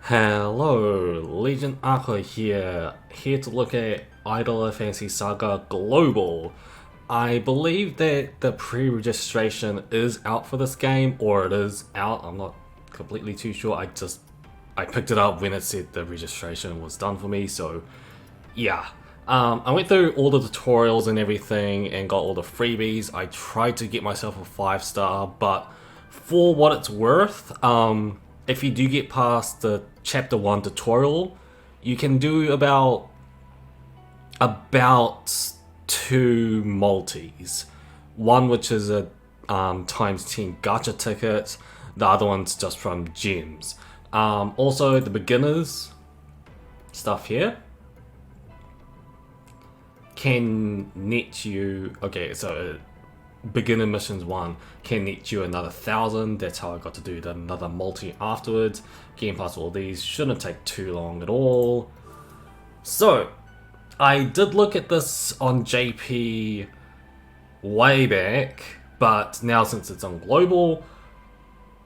Hello, LegendAqua here to look at Idola Phantasy Saga Global. I believe that the pre-registration is out for this game, or it is out, I'm not completely too sure. I picked it up when it said the registration was done for me, so yeah. I went through all the tutorials and everything and got all the freebies. I tried to get myself a 5-star, but for what it's worth, if you do get past the chapter 1 tutorial, you can do about 2 multis. One which is a times 10 gacha ticket, the other one's just from gems. Also the beginners stuff here can net you, so beginner missions 1 can net you another 1,000. That's how I got to do another multi afterwards. Getting past all these shouldn't take too long at all. So I did look at this on JP way back, but now since it's on global,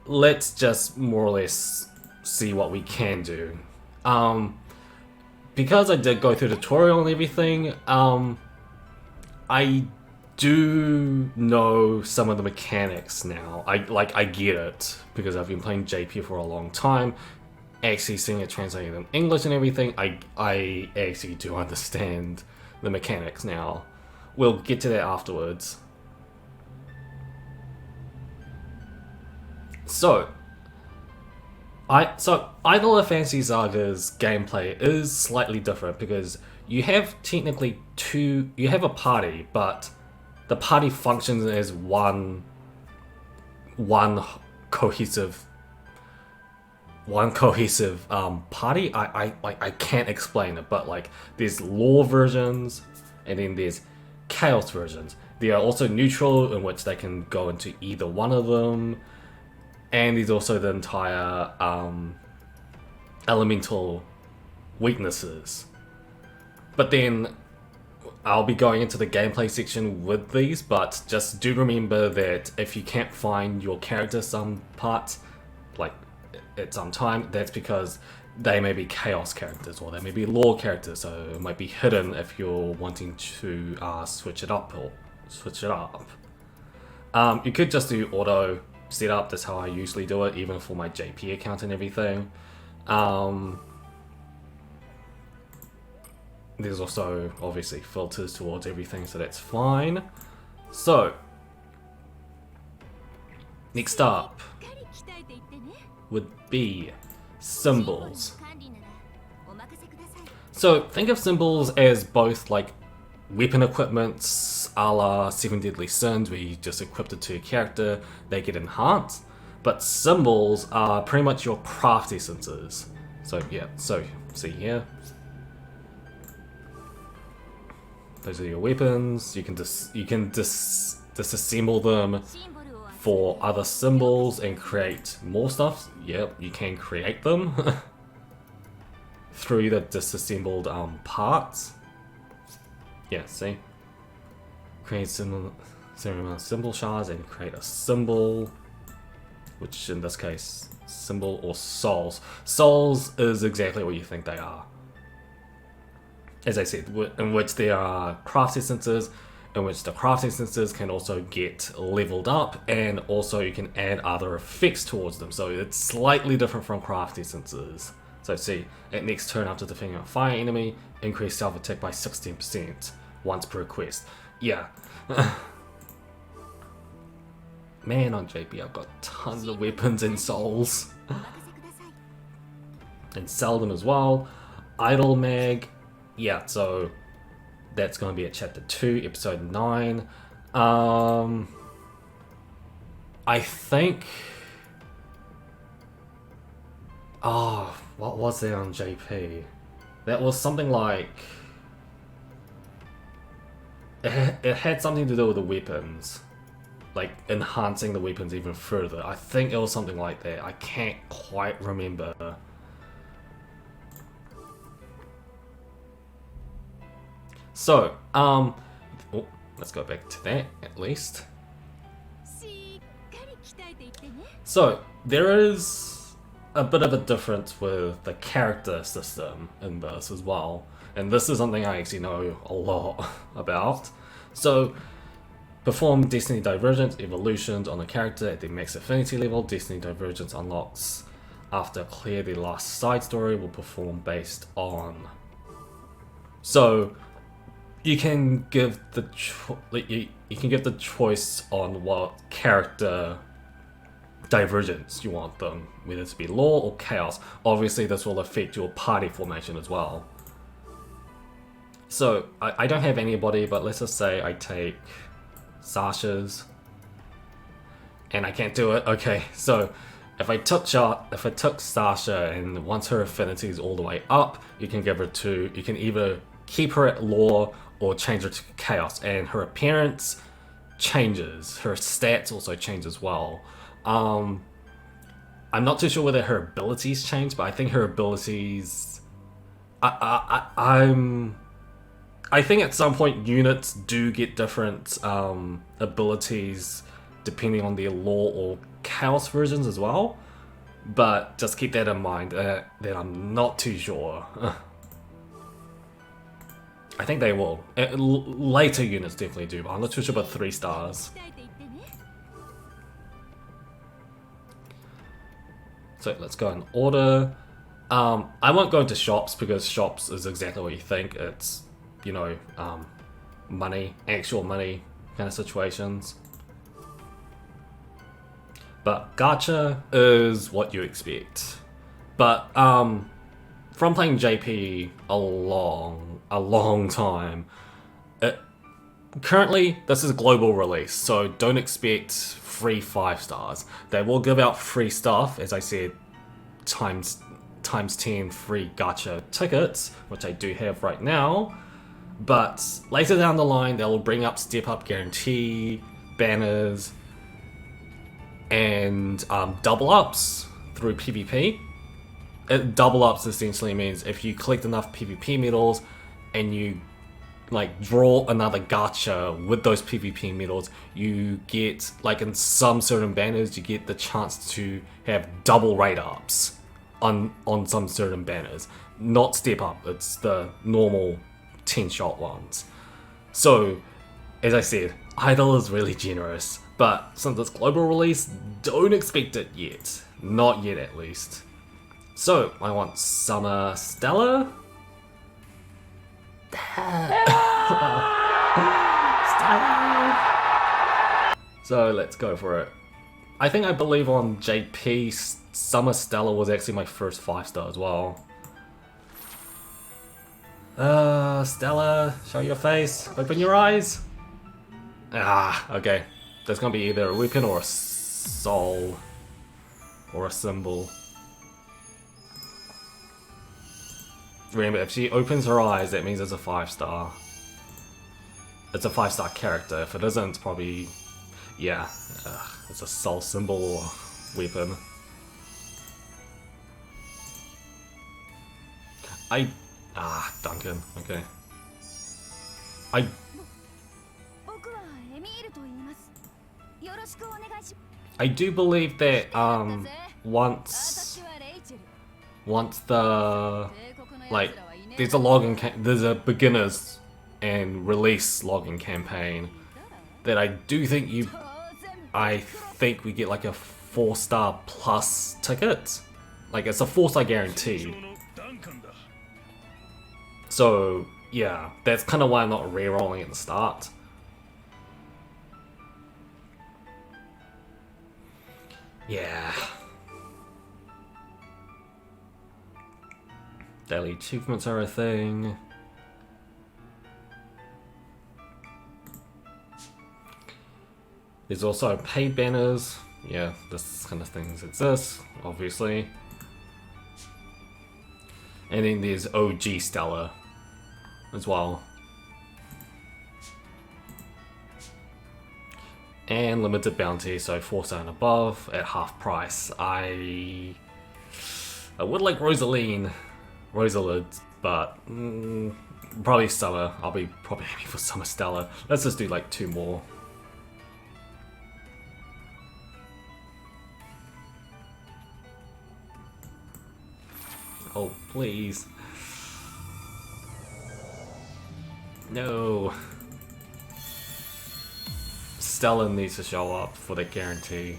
let's just more or less see what we can do. Because I did go through the tutorial and everything, I do know some of the mechanics now. I get it because I've been playing JP for a long time. Actually seeing it translated in English and everything, I actually do understand the mechanics now. We'll get to that afterwards. So Idola Phantasy Saga's gameplay is slightly different because you have technically you have a party, but the party functions as one cohesive party. I can't explain it, but like there's law versions and then there's chaos versions. They are also neutral, in which they can go into either one of them. And there's also the entire elemental weaknesses. But then I'll be going into the gameplay section with these, but just do remember that if you can't find your character some parts, like at some time, that's because they may be chaos characters or they may be law characters, so it might be hidden if you're wanting to switch it up. You could just do auto setup. That's how I usually do it, even for my JP account and everything. There's also obviously filters towards everything, so that's fine. So next up would be symbols. So think of symbols as both like weapon equipments a la 7 Deadly Sins, where you just equip it to your character, they get enhanced. But symbols are pretty much your craft essences. So yeah, so see here. Those are your weapons. You can disassemble them for other symbols and create more stuff. Yep, you can create them through the disassembled parts. Yeah, see? Create symbol shards and create a symbol, which in this case, symbol or souls. Souls is exactly what you think they are. As I said, in which there are craft essences, in which the craft essences can also get leveled up, and also you can add other effects towards them. So it's slightly different from craft essences. So see, at next turn after defeating a fire enemy, increase self-attack by 16% once per quest. Yeah. Man, on JP I've got tons of weapons and souls. And sell them as well. Idol Mag. Yeah, so that's going to be at chapter 2, episode 9. I think... Oh, what was there on JP? That was something like... It had something to do with the weapons. Like, enhancing the weapons even further. I think it was something like that. I can't quite remember. So, let's go back to that, at least. So, there is a bit of a difference with the character system in this as well. And this is something I actually know a lot about. So, perform Destiny Divergence evolutions on a character at the max affinity level. Destiny Divergence unlocks after clear the last side story will perform based on. So, you can give the you can give the choice on what character divergence you want them, whether to be law or chaos. Obviously, this will affect your party formation as well. So I don't have anybody, but let's just say I take Sasha's, and I can't do it. Okay, so if I took Sasha, and once her affinity is all the way up, you can give her to. You can either keep her at law or change her to chaos, and her appearance changes. Her stats also change as well. I'm not too sure whether her abilities change, but I think her abilities. I think at some point units do get different abilities depending on their law or chaos versions as well. But just keep that in mind that I'm not too sure. I think they will. Later units definitely do, but I'm not too sure about 3 stars. So let's go in order. I won't go into shops because shops is exactly what you think. It's, you know, money, actual money kind of situations. But gacha is what you expect. But from playing JP a long time, currently this is a global release, so don't expect free 5 stars. They will give out free stuff, as I said, times 10 free gacha tickets, which I do have right now. But later down the line, they'll bring up step up guarantee, banners, and double ups through PvP. Double ups essentially means if you collect enough PvP medals and you like draw another gacha with those PvP medals, you get, like in some certain banners, you get the chance to have double rate ups on some certain banners. Not step up, it's the normal 10-shot ones. So, as I said, Idol is really generous, but since it's global release, don't expect it yet. Not yet, at least. So, I want Summer Stella. So, let's go for it. I think I believe on JP, Summer Stella was actually my first 5-star as well. Stella, show your face, open your eyes. Okay. There's gonna be either a weapon or a soul. Or a symbol. Remember, if she opens her eyes, that means it's a 5-star. It's a 5-star character. If it isn't, it's probably... yeah. It's a soul symbol or weapon. Duncan. Okay. I do believe that once the like there's a beginners and release login campaign that I do think we get like a 4-star plus ticket. Like it's a 4-star guaranteed. So yeah, that's kind of why I'm not rerolling at the start. Yeah. Daily achievements are a thing. There's also paid banners. Yeah, this kind of things exist, obviously. And then there's OG Stella as well. And limited bounty, so 4-star and above at half price. I would like Rosalid, but probably Summer. I'll be probably happy for Summer Stella. Let's just do like 2 more. Oh, please. No. Stellan needs to show up for the guarantee.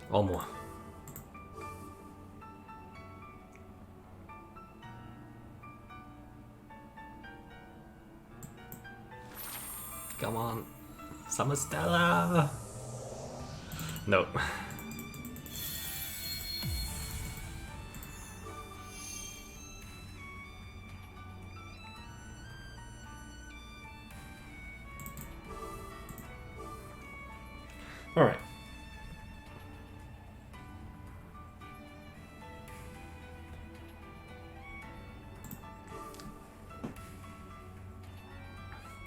One more. Come on. Summer Stella. Nope. Alright.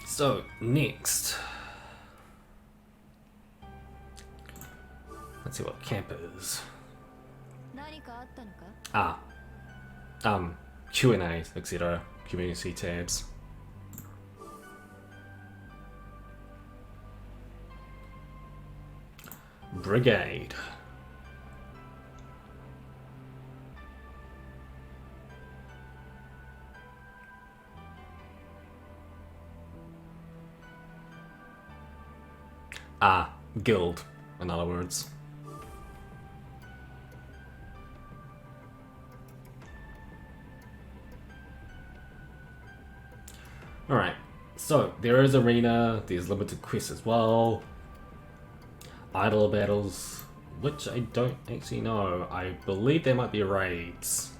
So, next. Let's see what camp is. Ah. Q&A, etc. Community tabs. Brigade. Ah, guild, in other words. Alright, so there is arena, there's limited quests as well. Idola battles, which I don't actually know. I believe there might be raids.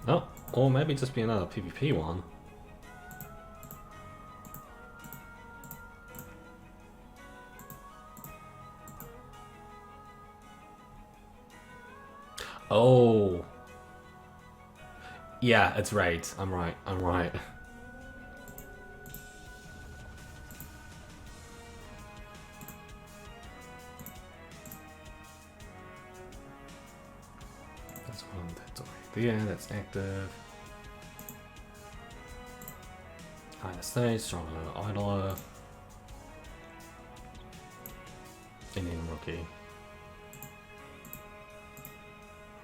Oh, or maybe just be another PvP one. Oh. Yeah, it's raids. I'm right. That's one, that's already there, that's active. Higher stage, stronger Idola. And then rookie.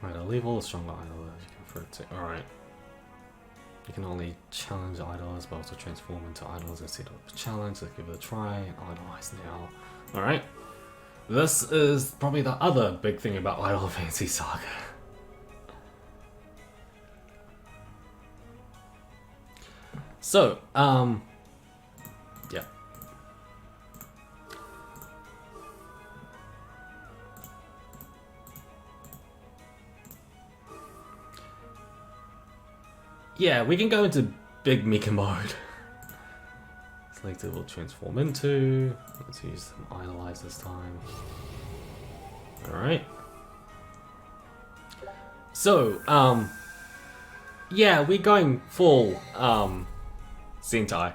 Right, a level, stronger Idola, you can refer to. Alright. You can only challenge idols, but also transform into idols instead of challenge. Let's give it a try. Idolize now. Alright. This is probably the other big thing about Idola Phantasy Saga. So, yeah. Yeah, we can go into big mecha mode. Select it will transform into. Let's use some idolize this time. Alright. So, yeah, we're going full, Sentai.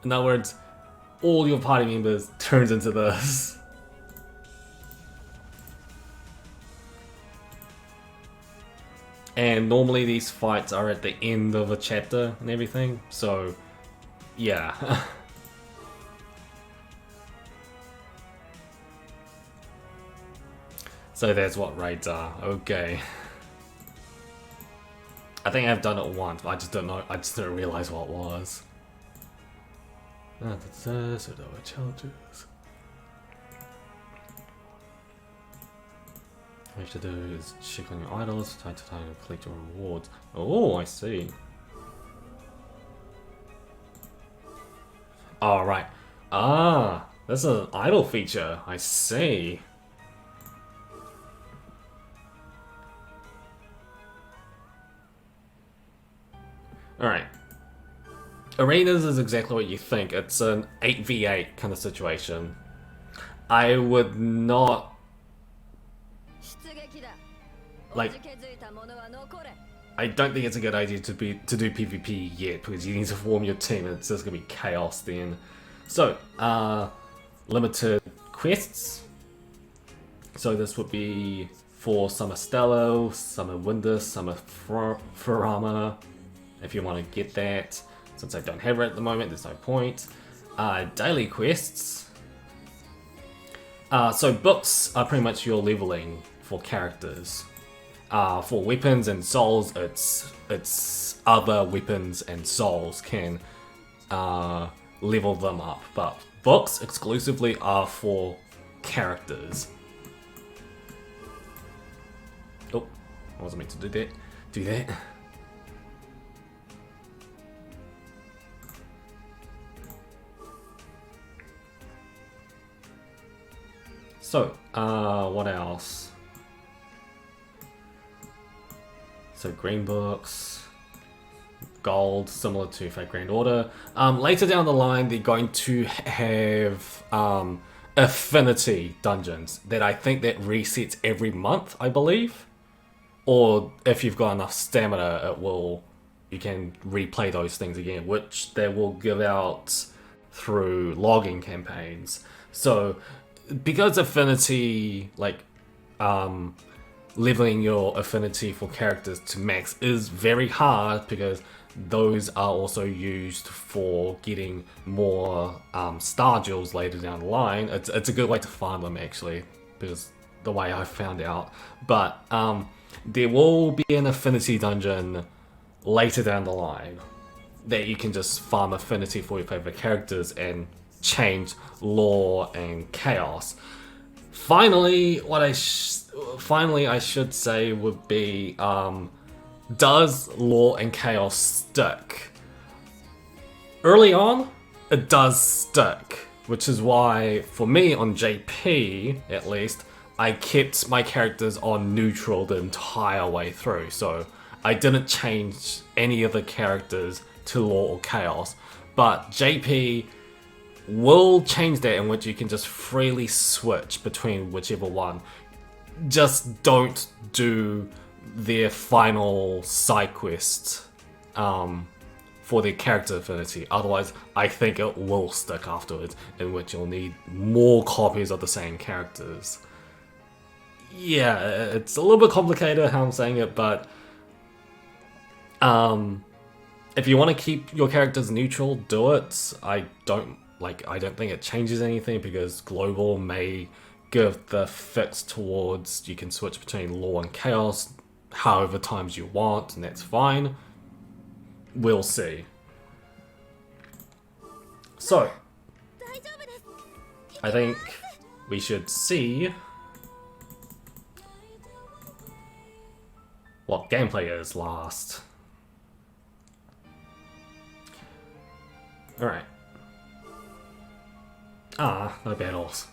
In other words, all your party members turns into this. And normally these fights are at the end of a chapter and everything, so yeah. So that's what raids are, okay. I think I've done it once, but I just don't know, I just didn't realize what it was. So there were challenges. What you have to do is check on your idols, time to time, and collect your rewards. Oh, I see. Oh, right. Ah, that's an idol feature. I see. Alright. Arenas is exactly what you think. It's an 8v8 kind of situation. I would not... Like... I don't think it's a good idea to do PvP yet, because you need to form your team and it's just gonna be chaos then. So, limited quests. So this would be for Summer Stello, Summer Windus, Summer Furama, if you want to get that. Since I don't have it at the moment, there's no point. Daily quests. So books are pretty much your leveling for characters. For weapons and souls, it's other weapons and souls can level them up. But books exclusively are for characters. Oh, I wasn't meant to do that. So, what else? So green books, gold, similar to Fate Grand Order. Later down the line, they're going to have affinity dungeons that I think that resets every month, I believe. Or if you've got enough stamina, you can replay those things again, which they will give out through logging campaigns. So because affinity, like leveling your affinity for characters to max is very hard, because those are also used for getting more star jewels later down the line. It's a good way to farm them, actually, because the way I found out. But there will be an affinity dungeon later down the line that you can just farm affinity for your favorite characters and change lore and chaos. Finally, I should say would be, does lore and chaos stick? Early on, it does stick, which is why, for me on JP at least, I kept my characters on neutral the entire way through. So I didn't change any of the characters to lore or chaos, but JP will change that, in which you can just freely switch between whichever one. Just don't do their final side quest for their character affinity, otherwise I think it will stick afterwards, in which you'll need more copies of the same characters. Yeah, it's a little bit complicated how I'm saying it, but if you want to keep your characters neutral, do it. I don't think it changes anything, because global may give the fix towards you can switch between lore and chaos however times you want, and that's fine. We'll see. So, I think we should see what gameplay is last. Alright. No battles.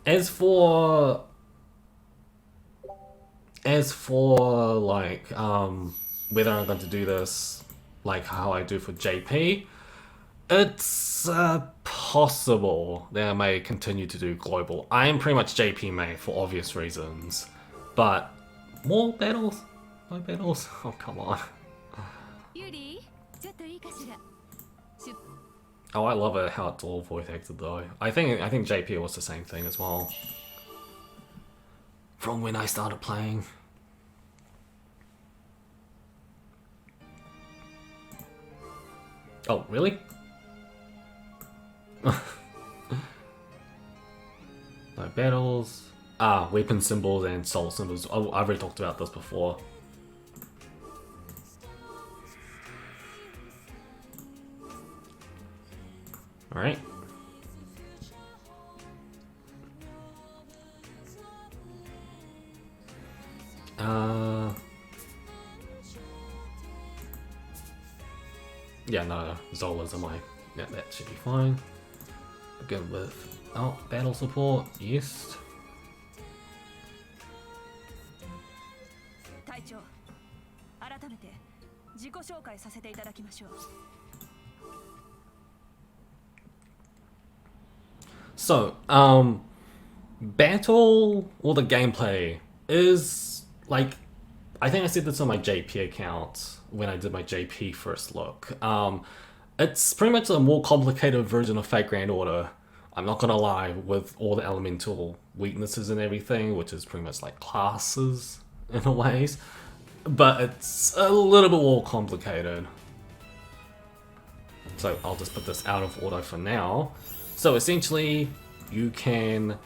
As for like whether I'm going to do this like how I do for JP, it's possible that I may continue to do global. I am pretty much JP main for obvious reasons, but more battles? No battles? Oh, come on. Oh, I love it how it's all voice acted though. I think JP was the same thing as well. From when I started playing. Oh, really? No battles. Weapon symbols and soul symbols. Oh, I've already talked about this before. Alright. Yeah, no, Zola's on my... Yeah, that should be fine. Begin with... Oh, battle support, yes. 隊長、改めて自己紹介させていただきましょう。 So, battle or the gameplay is like, I think I said this on my JP account when I did my JP first look. It's pretty much a more complicated version of Fate Grand Order. I'm not gonna lie, with all the elemental weaknesses and everything, which is pretty much like classes in a ways, but it's a little bit more complicated. So I'll just put this out of order for now. So essentially, you can...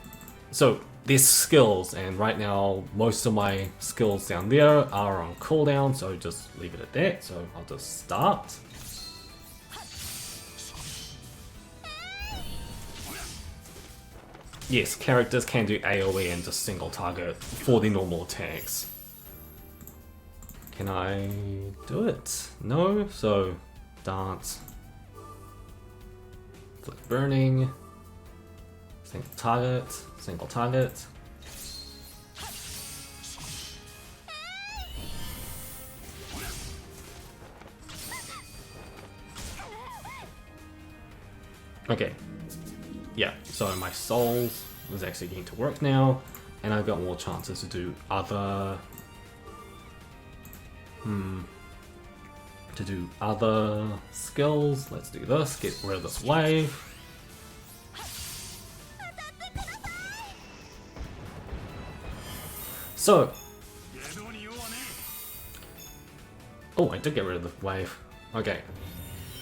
So there's skills, and right now most of my skills down there are on cooldown, so just leave it at that. So I'll just start. Yes, characters can do AoE and just single target for the normal attacks. Can I do it? No? So, dance. Flick burning. Single target. Single target. Okay. Yeah, so my souls is actually getting to work now, and I've got more chances to do other skills. Let's do this, get rid of this wave. So, oh, I did get rid of the wave. Okay,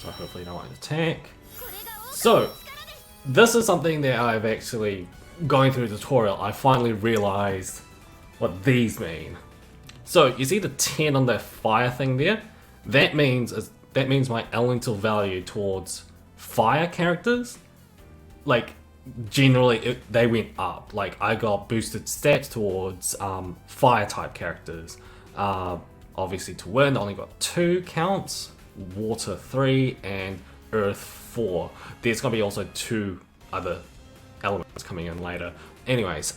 so hopefully no one attack. So, this is something that I've actually, going through the tutorial, I finally realized what these mean. So you see the 10 on the fire thing there? That means my elemental value towards fire characters, like generally they went up. Like I got boosted stats towards fire type characters. Obviously to wind I only got 2 counts, water 3, and earth 4. There's gonna be also 2 other elements coming in later. Anyways,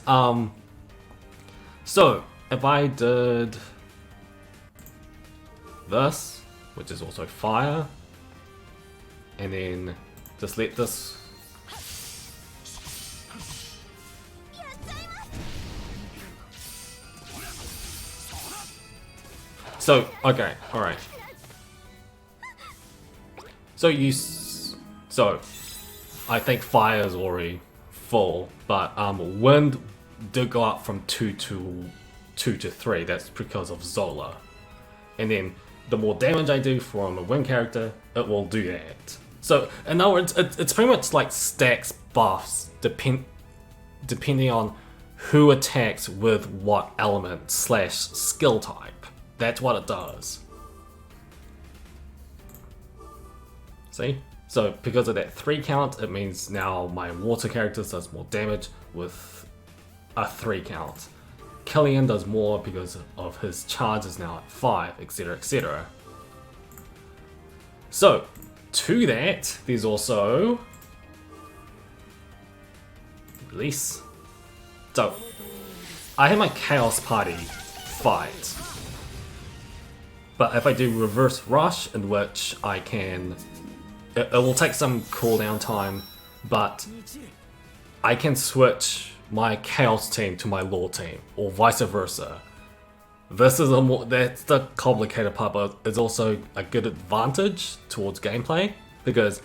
so if I did this, which is also fire, and then just let this so okay, all right. So I think fire is already full, but wind did go up from 2 to 3. That's because of Zola. And then the more damage I do from a wind character, it will do that. So in other words, it's pretty much like stacks buffs depending on who attacks with what element / skill type. That's what it does. See? So because of that 3 count, it means now my water character does more damage with a 3 count. Killian does more because of his charge is now at 5, etc, etc. So, to that, there's also... Release. So, I have my Chaos Party fight. But if I do Reverse Rush, in which I can... It will take some cooldown time, but I can switch my Chaos team to my Law team, or vice versa. This is that's the complicated part, but it's also a good advantage towards gameplay, because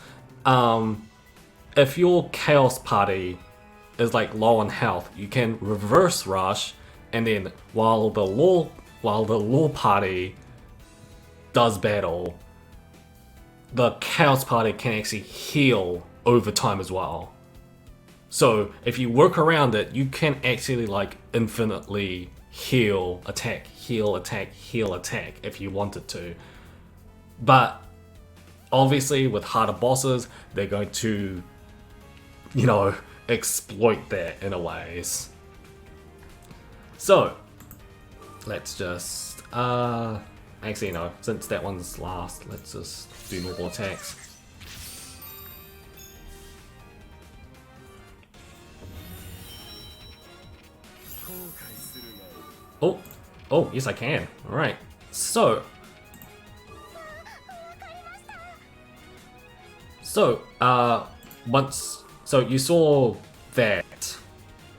if your Chaos Party is like low on health, you can Reverse Rush, and then while the Law Party does battle, the Chaos Party can actually heal over time as well. So if you work around it, you can actually like infinitely heal, attack, heal, attack, heal, attack if you wanted to. But obviously with harder bosses, they're going to, you know, exploit that in a ways. So let's just actually no, since that one's last, let's just do normal attacks. Oh, Oh, yes I can. Alright. So, so you saw that,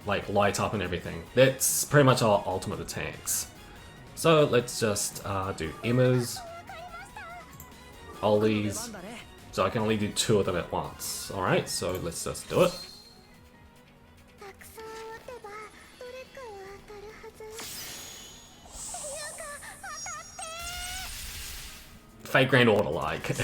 like, light up and everything. That's pretty much our ultimate attacks. So let's just do Emma's, Ollie's, so I can only do 2 of them at once. Alright, so let's just do it. Fake Grand Order like.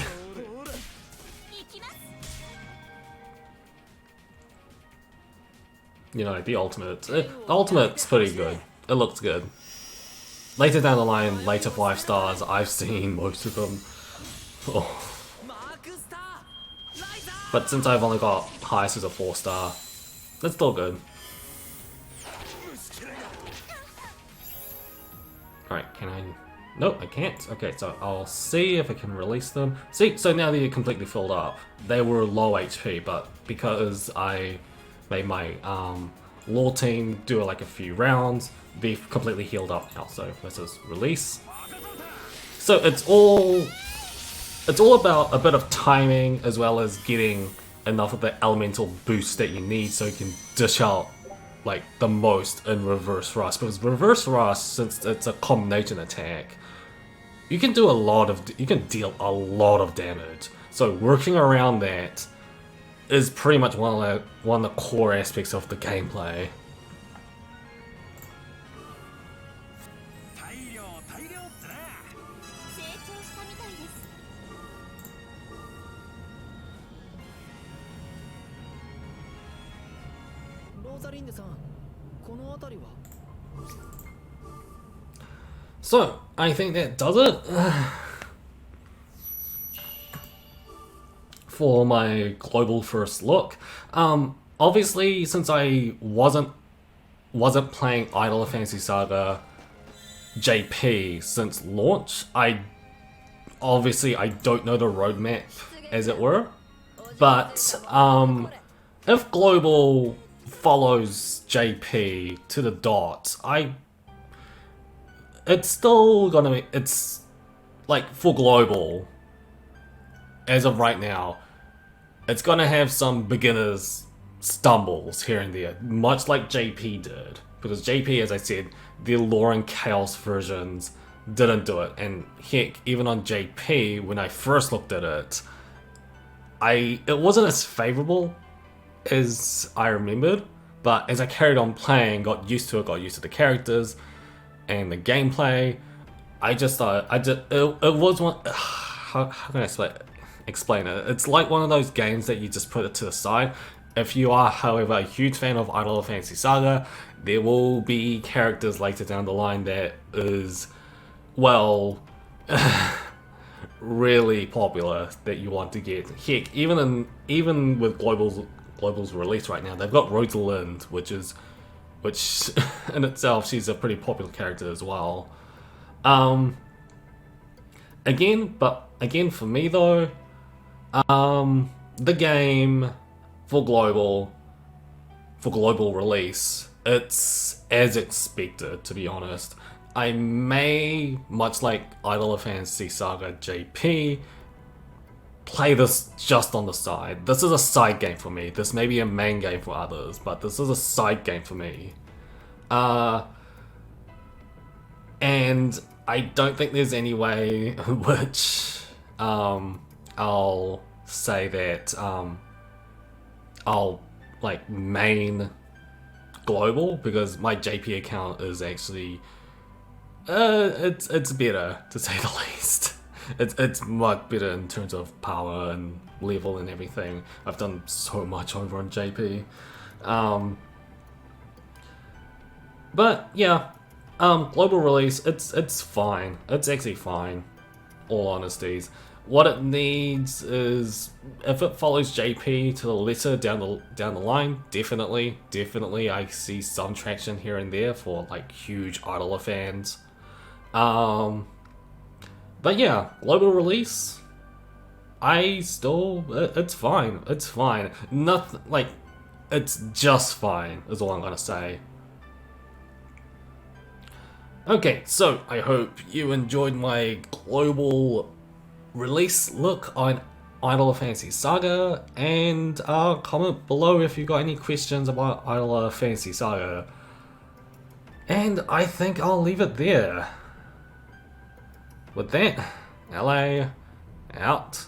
You know, the ultimate. The ultimate's pretty good. It looks good. Later down the line, later 5 stars, I've seen most of them. Oh. But since I've only got highest as a 4-star, that's still good. Alright, can I... Nope, I can't. Okay, so I'll see if I can release them. See, so now they're completely filled up. They were low HP, but because I made my lore team do like a few rounds, they've completely healed up now. So let's just release. So it's all about a bit of timing as well as getting enough of the elemental boost that you need so you can dish out like the most in reverse rust. Because reverse rust, since it's a combination attack, you can deal a lot of damage. So working around that is pretty much one of the core aspects of the gameplay. So, I think that does it for my global first look. Obviously, since I wasn't playing Idola Phantasy Saga JP since launch, I don't know the roadmap, as it were. But if global follows JP to the dot, it's still gonna be, it's like for global, as of right now, it's gonna have some beginners stumbles here and there, much like JP did. Because JP, as I said, the Lore and Chaos versions didn't do it. And heck, even on JP, when I first looked at it, it wasn't as favorable as I remembered. But as I carried on playing, got used to the characters and the gameplay, I just thought, it was one, how can I explain it? It's like one of those games that you just put it to the side. If you are, however, a huge fan of Idola Phantasy Saga, there will be characters later down the line that is, well, really popular that you want to get. Heck, even with Global's release right now, they've got Rosalind, which in itself, she's a pretty popular character as well. Again for me though, the game for global release, it's as expected, to be honest. I may, much like Idola Phantasy Saga JP, play this just on the side. This is a side game for me. This may be a main game for others, but this is a side game for me. And I don't think there's any way in which I'll say that I'll like main global, because my JP account is actually it's better, to say the least. It's much better in terms of power and level and everything. I've done so much over on JP. But yeah, global release, it's fine. It's actually fine, all honesties. What it needs is, if it follows JP to the letter down the line, definitely I see some traction here and there for like huge Idola fans. But yeah, global release, it's fine. It's fine. Nothing, like, it's just fine, is all I'm gonna say. Okay, so I hope you enjoyed my global release look on Idola Phantasy Saga, and comment below if you got any questions about Idola Phantasy Saga. And I think I'll leave it there. With that, LA out.